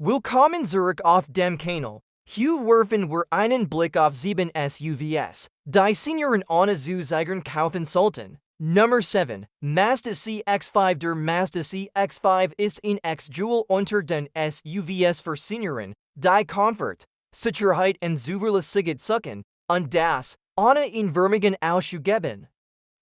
Willkommen zurück auf dem Kanal. Hier werfen wir einen Blick auf 7 SUVs, die Senioren ohne zu zögern kaufen sollten. Nummer 7. Mazda CX-5. Der Mazda CX-5 ist ein Ex-Jewel unter den SUVs für Senioren, die Komfort, Sicherheit und Zuverlässigkeit suchen, und das, ohne Vermögen auszugeben.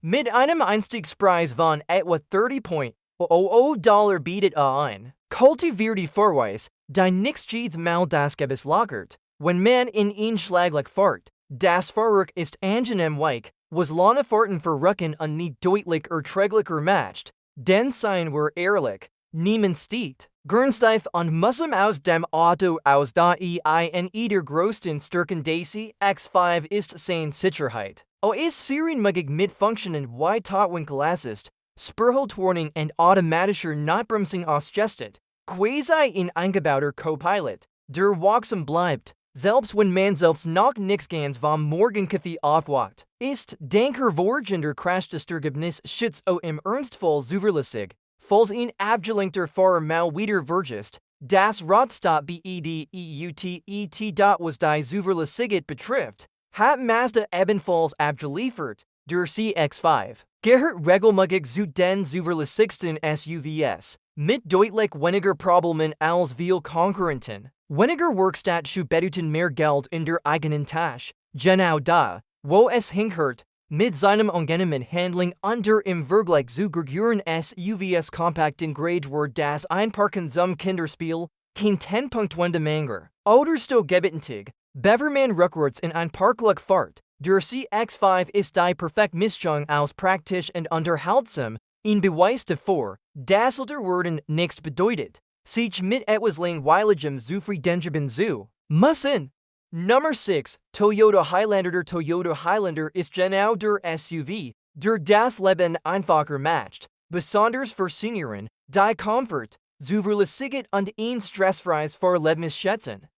Mit einem Einstiegspreis von etwa $30,00 bietet ein kultivierte Vorweis, die nicht jedes Mal das Gebis lockert, wenn man in ihn schlaglich fährt. Das Fahrwerk ist angenehm weich, was lange Fahrten verrücken und nicht deutlich erträglicher macht, denn seien wir ehrlich, niemand steht gernsteif und Muslim aus dem Auto aus da in der größten Stärken des CX-5 ist seine Sicherheit. Ist serienmäßig mit Funktionen wie Totwinkel-Assist, Spurhaltwarnung und automatischer Notbremsung ausgestattet, quasi ein eingebauter Co-Pilot, der wachsam bleibt, selbst wenn man selbst noch nichts ganz vom Morgenkaffee aufwacht. Ist Denker vorgender Crashtestergebnis schützt im Ernstfall zuverlässig, falls ein abgelenkter Fahrer mal wieder vergisst, das Radstop bedet. Was die Zuverlässigkeit betrifft, hat Mazda ebenfalls abgeliefert. Der CX-5 gehört regelmäßig zu den zuverlässigsten SUVs, mit deutlich weniger Problemen als viele Konkurrenten. Weniger Werkstatt zu bedeuten mehr Geld in der eigenen Tasche, genau da, wo es hinkert, mit seinem angenehmen Handling und der im Vergleich zu größeren SUVs kompakten Grade wird das Einparken zum Kinderspiel kein 10-Punkt-Wende Manger. Oder so gebetentig, Beverman rückwärts in ein Parkloch fährt. Der CX-5 ist die perfekte Mischung aus praktisch und unterhaltsam, ein Beweis dafür, dass älter werden nichts bedeutet, sich mit etwas Langweiligem zufrieden zu müssen. Nummer 6. Toyota Highlander. Der Toyota Highlander ist genau der SUV, der das Leben einfacher macht, besonders für Senioren, die Komfort, Zuverlässigkeit und ein stressfreies Fahrerlebnis schätzen.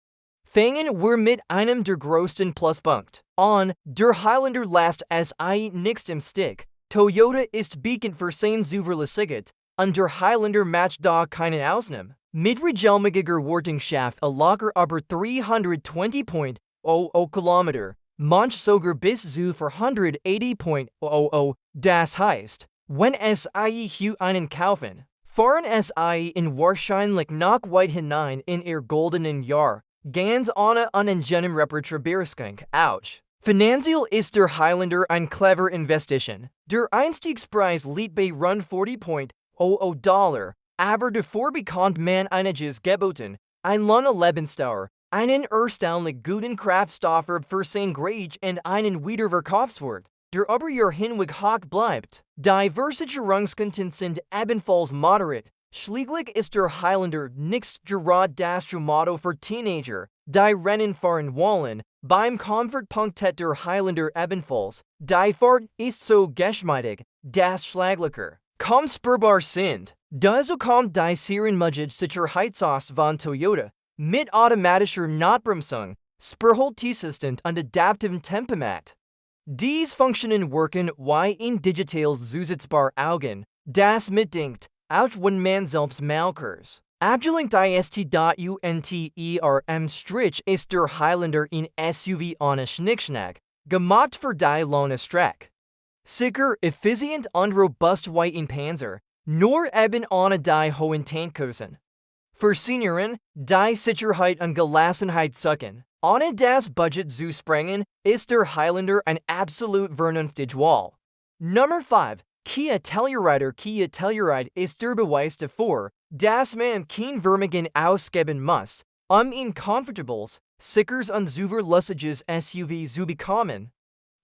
Fangen wir mit einem der größten Pluspunkte an. Der Highlander lässt es nichts im Stich. Toyota ist bekannt für seine Zuverlässigkeit, und der Highlander macht da keinen Ausnahme. Mit regelmäßiger Wartungschaft locker über 320,00 Kilometer, manch sogar bis zu 480,00. Das heißt, wenn es einen kaufen, fahren es in wahrscheinlich noch weit hinein in ihr goldenen Jahr. Ganz ohne unangenehm Reparaturbierskunk. Ouch. Finanziell ist der Highlander ein clever Investition. Der Einstiegspreis liegt bei rund $40,00, aber davor bekommt man einiges geboten, ein lange Lebensdauer, einen erstaunlich guten Kraftstofferb für sein Grade und einen Wiederverkaufswert, der über Jahr hinweg hoch bleibt. Die Versicherungskonten sind ebenfalls moderat. Schließlich ist der Highlander nicht gerade das Motto für Teenager, die Rennen fahren wollen. Beim Komfort punktet der Highlander ebenfalls. Die Fahrt ist so geschmeidig, dass schlaglicher kaum spürbar sind. Dazu kommt die serienmäßige Sicherheitsaust von Toyota, mit automatischer Notbremsung, Spurhaltassistent und adaptivem Tempomat. Diese Funktionen wirken wie ein digitales Zusatzbar Augen, das mitdenkt, auch wenn man selbst malkers. Abgelenkt ist ist der Highlander ein SUV ohne Schnickschnack, gemacht für die lange Strecke. Sicher, effizient und robust wie ein Panzer, nur eben ohne die hohen Tankkosten. Für Senioren, die Sicherheit und Gelassenheit suchen, ohne das Budget zu sprengen, ist der Highlander ein absolut vernünftig Wahl. Nummer 5. Kia Telluride. Kia Telluride ist der Beweis dafür, dass man kein Vermögen ausgeben muss, ein komfortables, sicheres und zuverlässiges SUV zu bekommen.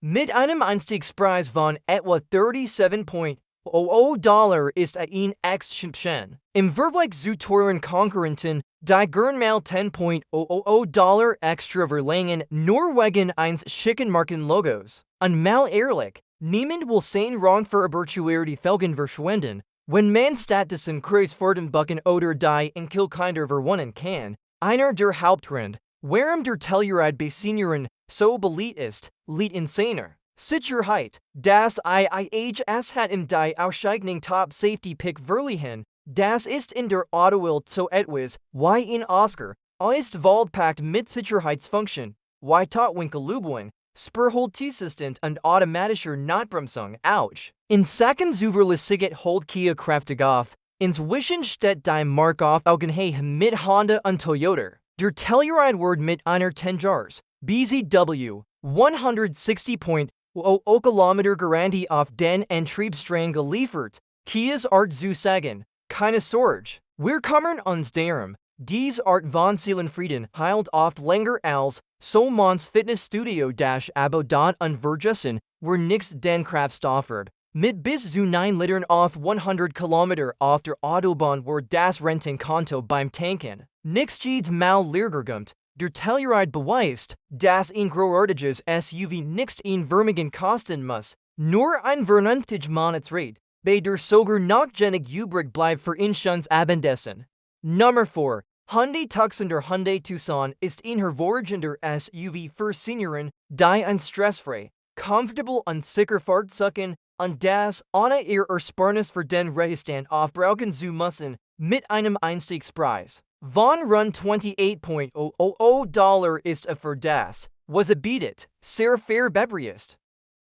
Mit einem Einstiegspreis von etwa $37,00 ist ein Exception. Im Vergleich zu teuren Konkurrenten, die gern mal $10,00 extra verlangen, nur wegen eines schicken Markenlogos. Und mal ehrlich, niemand will sein Rang für Virtuality Felgen verschwenden, wenn man stattdessen Kreuzfahrten bucken oder die in Kinder verwohnen kann. Einer der Hauptgründe, warum der Telluride bei Senioren so beliebt ist, liegt in seiner Sicherheit. Das IIHS hat im die Ausscheidung Top Safety Pick verliehen, Das ist in der Autowelt so etwas, wie in Oscar, ist Waldpakt mit Sicherheitsfunktionen, wie Totwinkelübungen, Spurholtassistent und automatischer Notbremsung, ouch. In Sachen zuverlässigkeit holt Kia kräftig auf, inzwischen steht die Marke auf Augenhöhe mit Honda und Toyota. Der Telluride mit einer 10 Jahres, BZW, 160.0 Kilometer Garantie auf den Antriebsstrang geliefert. Kias Art zu sagen, keine Sorge. Wir kommen uns darum. Dies Art von Seelenfrieden heilt oft länger als so mans Fitnessstudio Abo und Vergessen, wir nix den Kraftstoffert. Mit bis zu 9 Litern auf 100 Kilometer auf der Autobahn war das Rentenkonto beim Tanken. Nix jedes Mal leergeräumt. Der Telluride beweist, dass ein großartiges SUV nicht in Vermögen kosten muss, nur ein vernünftig Monatsrate, bei der sogar noch genug übrig bleibt für Inschons Abendessen. Nummer 4. Hyundai Tucson. Der Hyundai Tucson ist ein hervorragender SUV für Senioren, die ein stressfrei, comfortable und sicher Fahrzeugen und das ohne ihr Ersparnis für den Reisestand aufbrauchen zu müssen, mit einem Einstiegspreis von rund $28,000 ist für das, was bietet, sehr fair bepreist.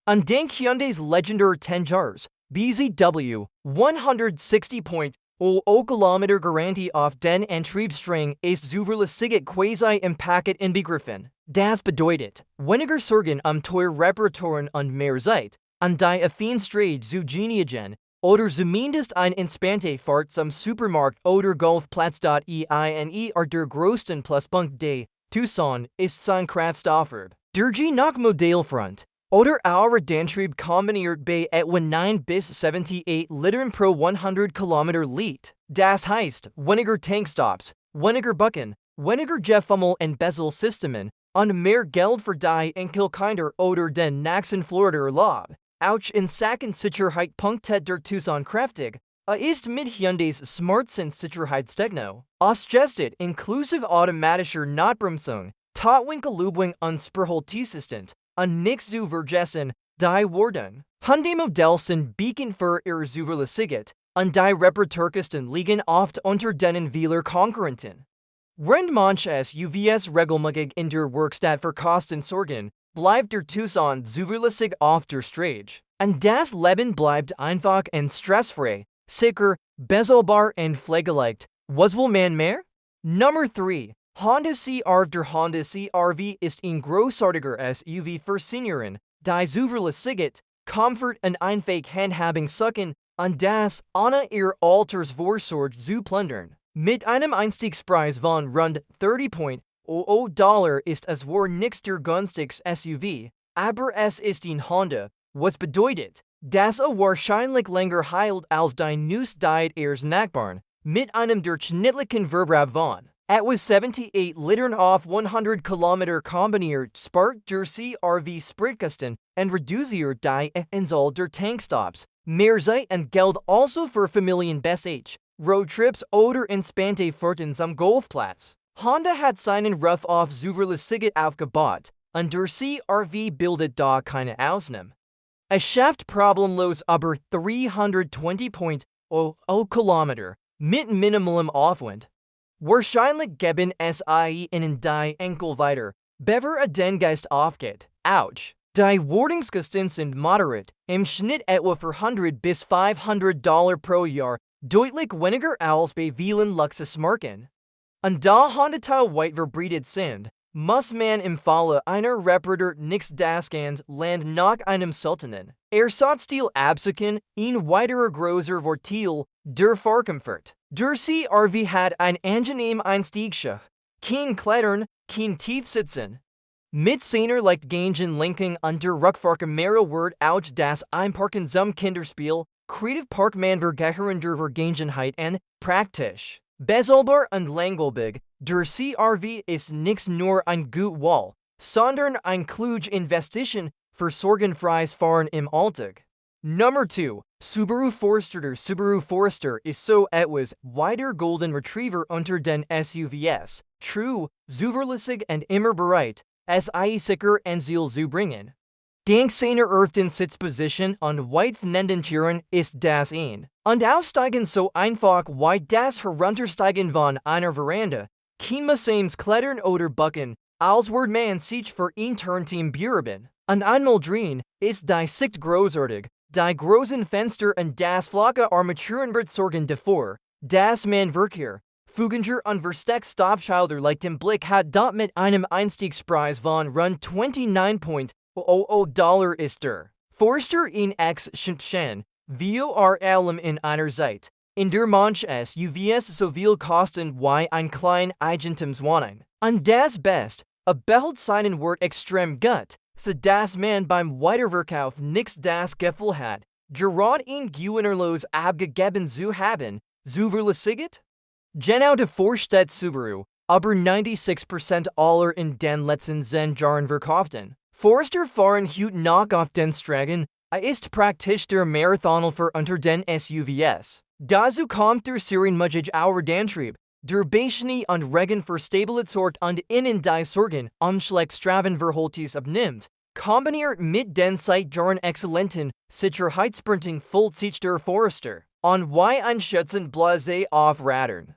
Und dank Hyundais legendary 10 Jahres, BZW, 160.0 Kilometer Garantie auf den Antriebsstrang ist zuverlässig quasi im Paket inbegriffen. Das bedeutet, weniger Sorgen teure Reparaturen und mehr Zeit, an die Affinstrade zu geniegen, oder zumindest ein entspannte Fahrt zum Supermarkt oder Golfplatz. Eine der größten Pluspunkte des Tucson ist sein Kraftstoffert. Der je nach Modellfront oder auch Antrieb kombiniert bei etwa 9 bis 78 Litern pro 100 Kilometer liegt. Das heißt, weniger Tankstops, weniger Bucken, weniger Gefummel und Bezelsystemen und mehr Geld für die Enkelkinder oder den nächsten Florida-Urlaub. Auch in Sachen Sicherheit punktet der Tucson kräftig. Ist mit Hyundais Sicherheitstechno ausgestattet inklusive automatischer Notbremsung, Totwinkelübung und Spurholtassistent und nichts zu vergessen, die Wartung. Hyundai-Modelle sind Beacon für ihre Zuverlässigkeit und die Reparaturkosten liegen oft unter denen vieler Konkurrenten. Während manche SUVs regelmäßig in der Werkstatt für Kosten sorgen, bleibt der Tucson zuverlässig auf der Straße. Und das Leben bleibt einfach und stressfrei, sicher, bezahlbar und pflegeleicht. Was will man mehr? Nummer 3. Honda CR. Der Honda CR-V ist ein großartiger SUV für Senioren, die Zuverlässigkeit, Komfort und einfach Handhabung suchen und das ohne ihr Altersvorsorge zu plündern. Mit einem Einstiegspreis von rund $30,000 ist es wohl nicht der günstigste SUV, aber es ist ein Honda, was bedeutet, dass wahrscheinlich länger hält als die neueste Diet ihres Nachbarn, mit einem durchschnittlichen Verbrauch von etwa 78 Litern auf 100 Kilometer kombiniert spart der CR-V Spritkosten und reduziert die Anzahl der Tankstops. Mehr Zeit und Geld also für Familien bsh, Roadtrips oder entspannte Fahrten am Golfplatz. Honda hat seinen Ruf auf Zuverlässigkeit aufgebaut und der CR-V bildet da keine Ausnahme. Es schafft problemlos über 320.0 Kilometer mit minimalem Aufwand. Wahrscheinlich geben es Ihnen die Enkel weiter, bevor den Geist aufgeht. Ouch! Die Wartungskosten sind moderat, im Schnitt etwa $400 bis $500 pro Jahr, deutlich weniger als bei vielen Luxusmarken. Und da Honda weit verbreitet sind, muss man im Falle einer Reparatur nichts das Land nach einem seltenen Ersatz-Stil absuchen, ein weiterer großer Vorteil, der Fahrkomfort. Der CR-V hat ein angenehm Einstiegschiff, kein Klettern, kein Tiefsitzen. Mit seiner leichtgängigen Lenkung und der Rückfahrkamera wird auch das Einparken zum Kinderspiel, kreativ Parkman vergehender Vergangenheit und praktisch. Bezahlbar und langlebig, der CR-V ist nicht nur ein gut Wall, sondern ein kluge Investition für sorgenfreies Fahren im Alltag. Nummer 2. Subaru Forester. Der Subaru Forester ist so etwas wie der Golden Retriever unter den SUVs, true, zuverlässig und immer bereit, es sicher ans Ziel zu bringen. Dank seiner ersten Sitzposition und weit vernenden Türen ist das ein. Und aussteigen so einfach wie das Heruntersteigen von einer Veranda. Kein Museums Klettern oder Bucken, als wird man sich für ein Turnteam bewerben. Und einmal drin ist die Sicht großartig. Die großen Fenster und das flache Armaturenbrett sorgen dafür, dass man Verkehr, Fuginger und Versteckstoppschilder leicht im Blick hat, dort mit einem Einstiegspreis von rund $29,00 ist der Forester in X Schen, vor allem in einer Zeit, in der manche SUVs so viel kosten wie ein klein Eigentumswohnung. Und das Best, behält seinen Wert extrem gut, so dass man beim Weiterverkauf nichts das Gefühl hat, gerade in Gewinnerlos abgegeben zu haben, zuverlässiget? Genau davor steht Subaru, aber 96% aller in den letzten 10 Jahren verkauften Forester fahren heute noch auf den Straßen, ist praktisch der Marathonläufer unter den SUVs. Dazu kommt der serienmäßige Antrieb, der Beschnee und Regen verstabilisiert und innen die Sorgen schlechtstrafen verholtes abnimmt, kombiniert mit den seit Jahren exzellenten Sicherheitsfunktionen voll sich der Forester und wie ein schützend Blase auf Rädern.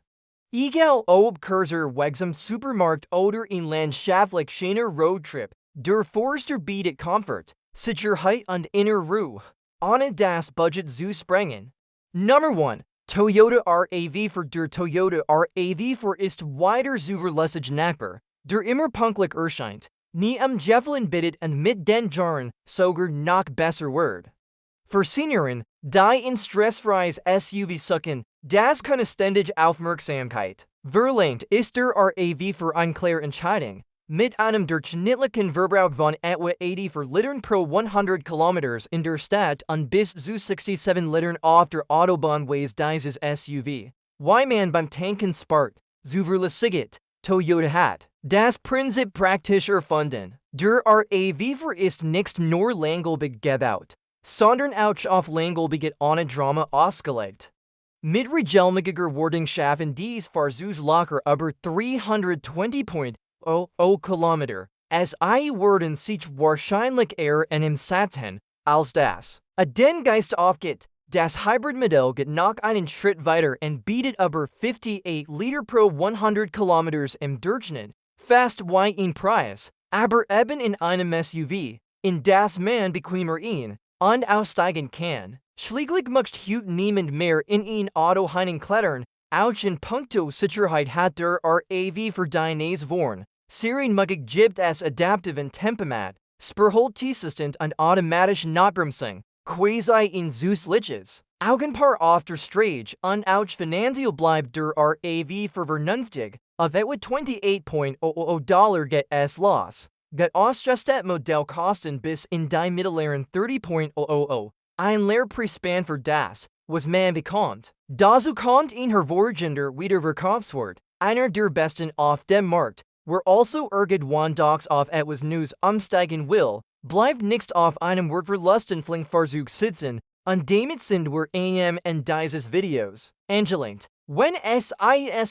Egal ob Kurser wegsam Supermarkt oder in landschaftlich schöner Roadtrip, der Forester bietet Komfort, Sicherheit und innere Ruhe, ohne das Budget zu sprengen. Nummer 1. Toyota RAV für der Toyota RAV für ist weiter zuverlässig nachbar, der immer pünktlich erscheint, nie am Jäffeln bittet und mit den Jahren sogar noch besser wird. Für Senioren, die in stressfreies SUV suchen, das keine ständige Aufmerksamkeit verlangt, ist der RAV für eine klare Entscheidung, mit einem durchschnittlichen Verbrauch von etwa 84 Litern pro 100 Kilometers in der Stadt und bis zu 67 Litern auf der Autobahn weiß dieses SUV, wie man beim Tanken spart, zuverlässiget, Toyota hat. Das Prinzip praktisch erfunden. Der RAV ist nicht nur langlebig gebaut, sondern auch auf langlebigkeit ohne Drama ausgelegt. Mit regelmäßiger Wartung schaffen dies Fahrzeuge locker über 320,00 Kilometer. Es werden sich wahrscheinlich eher in im Satzen als das. Den Geist aufgeht, das Hybrid-Modell geht noch einen Schritt weiter und bietet über 58 Liter pro 100 Kilometers im Durchschnitt, fast wie ein Preis, aber eben in einem SUV, in das man bequemer ein- und aussteigen kann. Schließlich möchte heute niemand mehr in ein Auto hineinklettern, auch in puncto Sicherheit hat der RAV für die Nase serienmäßig gibt es adaptive und Tempomat, Spurholtassistent und automatische Notbremsung, quasi in Süßliches. Auch ein paar auf der Straße und auch finanziell bleibt der RAV für vernünftig, auf etwa $28,00 geht es los. Geht ausgestastet Modell kosten bis in die mittleren 30,00. Ein Lehrpreisspan für das, was man bekommt. Dazu kommt ein hervorragender Wiederverkaufswert, einer der besten auf dem Markt, wer also irgendwann doch auf etwas Neues umsteigen will, bleibt nicht auf einem wertverlustenden Fahrzeug sitzen, und damit sind wir am Ende dieses Videos angelangt. Wenn es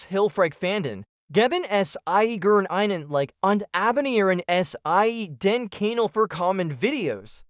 hilfreich fanden, geben es gern einen Like und abonnieren den Kanal für kommende Videos.